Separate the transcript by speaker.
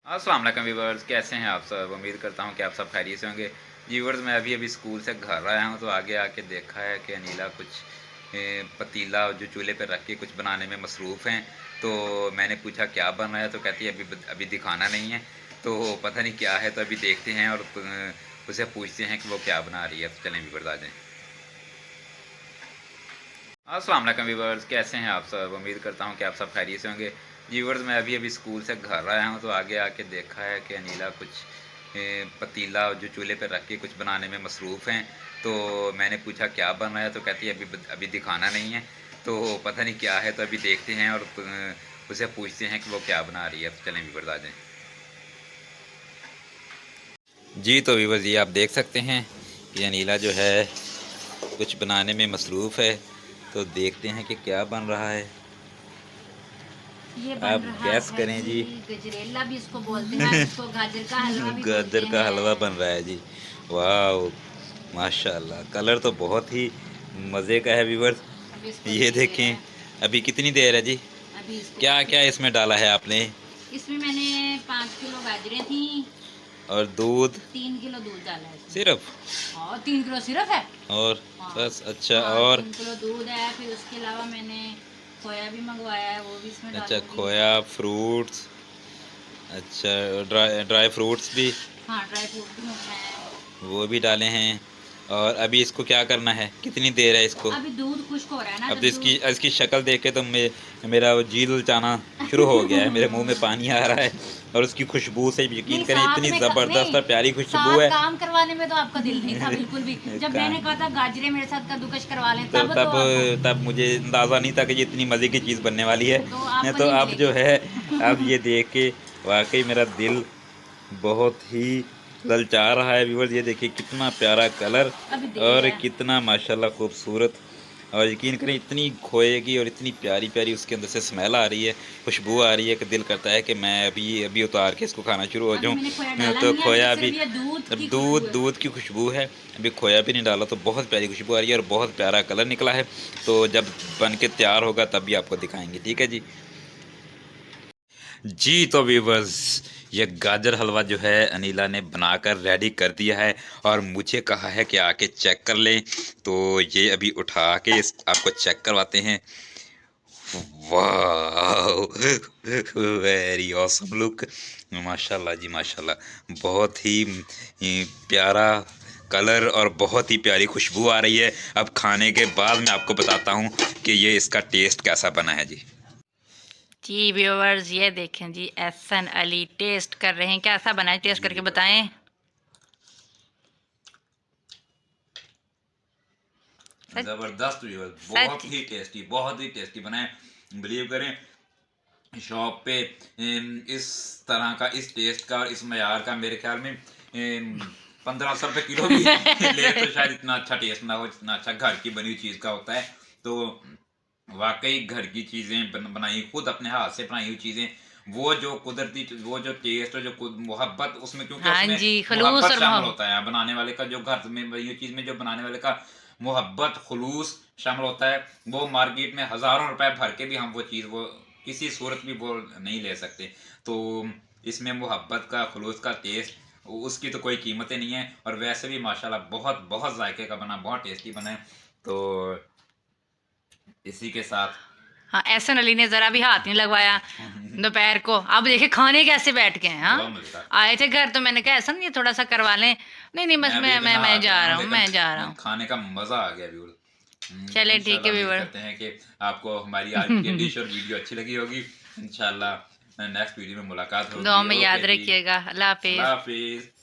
Speaker 1: अस्सलाम वालेकुम व्यूअर्स, कैसे हैं आप सब। उम्मीद करता हूं कि आप सब खैरियत से होंगे। व्यूअर्स, मैं अभी स्कूल से घर आया हूं तो आगे आके देखा है कि अनीला कुछ पतीला जो चूल्हे पे रख के कुछ बनाने में मसरूफ़ हैं। तो मैंने पूछा क्या बन रहा है, तो कहती है अभी अभी दिखाना नहीं है। तो पता नहीं क्या है, तो अभी देखते हैं और उसे पूछते हैं कि वो क्या बना रही है। तो चलें व्यूअर्स, आ जाएँ। अस्सलाम वालेकुम व्यूअर्स, कैसे हैं आप सब। उम्मीद करता हूं कि आप सब खैरियत से होंगे। व्यूअर्स, मैं अभी स्कूल से घर आया हूं तो आगे आके देखा है कि अनीला कुछ पतीला जो चूल्हे पे रख के कुछ बनाने में मसरूफ़ हैं। तो मैंने पूछा क्या बन रहा है, तो कहती है अभी अभी दिखाना नहीं है। तो पता नहीं क्या है, तो अभी देखते हैं और उसे पूछते हैं कि वो क्या बना रही है। तो चलें व्यूअर्स, आ जाएँ। जी तो व्यूअर्स, ये आप देख सकते हैं कि अनीला जो है कुछ बनाने में मसरूफ़ है। तो देखते हैं कि क्या बन रहा है।
Speaker 2: ये बन
Speaker 1: आप
Speaker 2: रहा
Speaker 1: गैस
Speaker 2: है
Speaker 1: करें
Speaker 2: जी।
Speaker 1: जी।
Speaker 2: गजरेला भी इसको बोलते हैं, इसको गाजर का हलवा भी बोलते
Speaker 1: गाजर का हलवा बन
Speaker 2: हैं।
Speaker 1: रहा है जी। वाह, माशाल्लाह, कलर तो बहुत ही मज़े का है व्यूअर्स।
Speaker 2: अब इसको
Speaker 1: ये
Speaker 2: ये
Speaker 1: देखें, अभी कितनी देर है जी।
Speaker 2: अभी इसको
Speaker 1: क्या क्या इसमें डाला है आपने।
Speaker 2: इसमें मैंने 5 किलो गाजरें थी,
Speaker 1: और दूध
Speaker 2: 3 किलो दूध डाला है इसमें।
Speaker 1: सिर्फ।
Speaker 2: और 3 किलो सिर्फ है।
Speaker 1: और
Speaker 2: हाँ।
Speaker 1: बस, अच्छा।
Speaker 2: हाँ,
Speaker 1: और
Speaker 2: 3 किलो दूध है। फिर उसके अलावा मैंने खोया भी मंगवाया है, वो भी इसमें
Speaker 1: अच्छा,
Speaker 2: डालूंगी।
Speaker 1: खोया, फ्रूट्स, अच्छा, ड्राई ड्राई फ्रूट्स भी,
Speaker 2: हाँ, ड्राई फ्रूट भी है।
Speaker 1: वो भी डाले हैं। और अभी इसको क्या करना है, कितनी देर है इसको।
Speaker 2: अभी दूध खुश्क हो रहा है ना,
Speaker 1: अब तो
Speaker 2: जब
Speaker 1: इसकी
Speaker 2: दूध
Speaker 1: इसकी शक्ल देख के तो मेरा वो जी ललचाना शुरू हो गया है। मेरे मुंह में पानी आ रहा है। और उसकी खुशबू से यकीन
Speaker 2: नहीं,
Speaker 1: करें,
Speaker 2: साथ
Speaker 1: इतनी
Speaker 2: में
Speaker 1: ज़बरदस्त
Speaker 2: नहीं,
Speaker 1: और प्यारी खुशबू
Speaker 2: साथ
Speaker 1: है।
Speaker 2: काम करवाने में तो आपका दिल नहीं था बिल्कुल भी। जब
Speaker 1: का
Speaker 2: मैंने कहा था गाजरे मेरे साथ कद्दूकश करवा लें,
Speaker 1: तो
Speaker 2: तो
Speaker 1: तब
Speaker 2: आपको
Speaker 1: तब मुझे अंदाज़ा नहीं था कि ये इतनी मज़े की चीज़ बनने वाली
Speaker 2: तो
Speaker 1: है।
Speaker 2: आपको
Speaker 1: तो
Speaker 2: नहीं
Speaker 1: अब जो
Speaker 2: मिलेगी।
Speaker 1: है, अब ये देख के वाकई मेरा दिल बहुत ही ललचा रहा है व्यूअर्स। ये देखिए कितना प्यारा कलर
Speaker 2: अभी देर
Speaker 1: और
Speaker 2: है।
Speaker 1: कितना माशाल्लाह खूबसूरत। और यकीन करें, इतनी खोए की और इतनी प्यारी प्यारी उसके अंदर से स्मेल आ रही है, खुशबू आ रही है कि दिल करता है कि मैं अभी अभी उतार के इसको खाना शुरू हो
Speaker 2: अभी मैंने खोया
Speaker 1: जाऊं।
Speaker 2: डाला
Speaker 1: तो
Speaker 2: नहीं है, अभी तो
Speaker 1: खोया
Speaker 2: सिर्फ
Speaker 1: अभी,
Speaker 2: ये दूध
Speaker 1: अब
Speaker 2: की खुशबू
Speaker 1: दूध
Speaker 2: है।
Speaker 1: दूध की खुशबू है। अभी खोया भी नहीं डाला तो बहुत प्यारी खुशबू आ रही है और बहुत प्यारा कलर निकला है। तो जब बन के तैयार होगा तब भी आपको दिखाएंगे, ठीक है जी। जी तो व्यूवर्स, ये गाजर हलवा जो है अनीला ने बनाकर रेडी कर दिया है और मुझे कहा है कि आके चेक कर लें। तो ये अभी उठा के आपको चेक करवाते हैं। वाह, वेरी ऑसम लुक। माशाल्लाह जी माशाल्लाह, बहुत ही प्यारा कलर और बहुत ही प्यारी खुशबू आ रही है। अब खाने के बाद मैं आपको बताता हूँ कि ये इसका टेस्ट कैसा बना है जी।
Speaker 2: जी व्यूअर्स, ये देखें जी, एहसन अली टेस्ट कर रहे हैं, कैसा बना है, टेस्ट
Speaker 1: जी
Speaker 2: करके
Speaker 1: व्यूअर्स,
Speaker 2: बताएं। सच
Speaker 1: जबरदस्त व्यूअर्स,
Speaker 2: सच
Speaker 1: बहुत ही टेस्टी बना है। बिलीव करें, शॉप पे इस तरह का, इस टेस्ट का और इस मयार का मेरे ख्याल में 1500 रुपये किलो भी ले तो शायद इतना अच्छा टेस्ट ना हो जितना अच्छा घर की बनी हुई चीज़ का होता है। तो वाकई घर की चीज़ें बनाई, खुद अपने हाथ से बनाई हुई चीज़ें, वो जो कुदरती, वो जो टेस्ट और जो मोहब्बत उसमें, क्योंकि
Speaker 2: हाँ
Speaker 1: उसमें
Speaker 2: जी, खलूस
Speaker 1: मोहब्बत
Speaker 2: और
Speaker 1: शामिल
Speaker 2: मोहब्बत।
Speaker 1: होता है बनाने वाले का, जो घर में बनी हुई चीज़ में जो बनाने वाले का मोहब्बत खुलूस शामिल होता है। वो मार्केट में हज़ारों रुपए भर के भी हम वो चीज़, वो किसी सूरत भी वो नहीं ले सकते। तो इसमें मोहब्बत का, खुलूस का टेस्ट, उसकी तो कोई कीमत ही नहीं है। और वैसे भी माशाल्लाह बहुत बहुत जायके का बना, बहुत टेस्टी बना है। तो इसी के साथ
Speaker 2: हाँ, एहसन अली ने जरा भी हाथ नहीं लगवाया दोपहर को। अब देखिए खाने कैसे बैठ गए हैं।
Speaker 1: बहुत
Speaker 2: हाँ,
Speaker 1: मज़ेदार।
Speaker 2: आए थे घर तो मैंने कहा एहसन ये थोड़ा सा करवा लें। नहीं नहीं, बस
Speaker 1: मैं भी अभी नहा
Speaker 2: मैं
Speaker 1: के
Speaker 2: जा
Speaker 1: आया
Speaker 2: रहा
Speaker 1: हूँ,
Speaker 2: हूँ,
Speaker 1: लेकिन
Speaker 2: मैं जा रहा हूँ।
Speaker 1: खाने का मज़ा आ गया व्यूअर।
Speaker 2: चले ठीक है
Speaker 1: इंशाल्लाह उम्मीद
Speaker 2: व्यूवर।
Speaker 1: करते हैं कि आपको हमारी आज की डिश और वीडियो अच्छी लगी होगी। इंशाल्लाह नेक्स्ट वीडियो में मुलाकात
Speaker 2: दुआ
Speaker 1: होगी।
Speaker 2: में याद
Speaker 1: ओके जी,
Speaker 2: रखिएगा। अल्लाह
Speaker 1: अल्लाह
Speaker 2: हाफिज़।
Speaker 1: हाफिज़।